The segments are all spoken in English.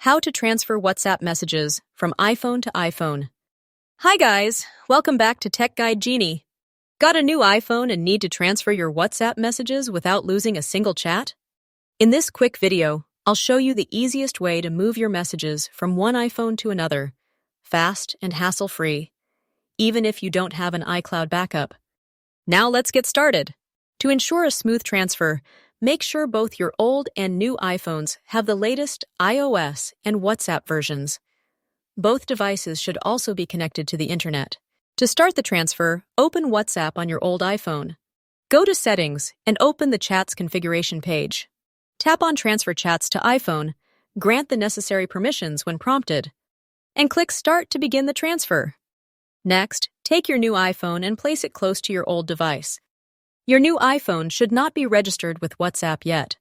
How to transfer WhatsApp messages from iPhone to iPhone. Hi guys, welcome back to Tech Guide Genie. Got a new iPhone and need to transfer your WhatsApp messages without losing a single chat? In this quick video, I'll show you the easiest way to move your messages from one iPhone to another, fast and hassle-free, even if you don't have an iCloud backup. Now let's get started. To ensure a smooth transfer, make sure both your old and new iPhones have the latest iOS and WhatsApp versions. Both devices should also be connected to the internet. To start the transfer, open WhatsApp on your old iPhone. Go to Settings and open the Chats configuration page. Tap on Transfer Chats to iPhone, grant the necessary permissions when prompted, and click Start to begin the transfer. Next, take your new iPhone and place it close to your old device. Your new iPhone should not be registered with WhatsApp yet.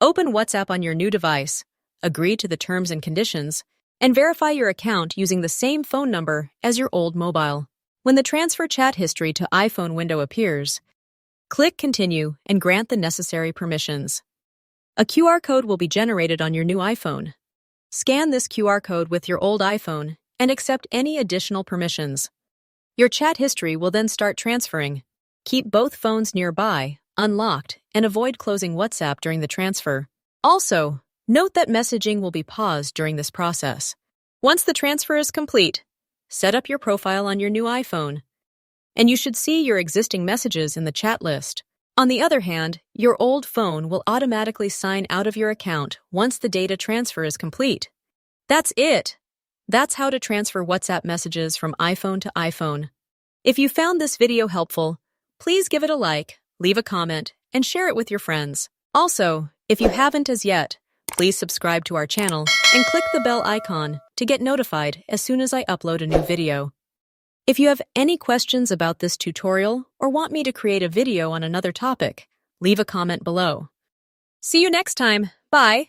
Open WhatsApp on your new device, agree to the terms and conditions, and verify your account using the same phone number as your old mobile. When the Transfer Chat History to iPhone window appears, click Continue and grant the necessary permissions. A QR code will be generated on your new iPhone. Scan this QR code with your old iPhone and accept any additional permissions. Your chat history will then start transferring. Keep both phones nearby, unlocked, and avoid closing WhatsApp during the transfer. Also, note that messaging will be paused during this process. Once the transfer is complete, set up your profile on your new iPhone, and you should see your existing messages in the chat list. On the other hand, your old phone will automatically sign out of your account once the data transfer is complete. That's it! That's how to transfer WhatsApp messages from iPhone to iPhone. If you found this video helpful, please give it a like, leave a comment, and share it with your friends. Also, if you haven't as yet, please subscribe to our channel and click the bell icon to get notified as soon as I upload a new video. If you have any questions about this tutorial or want me to create a video on another topic, leave a comment below. See you next time. Bye!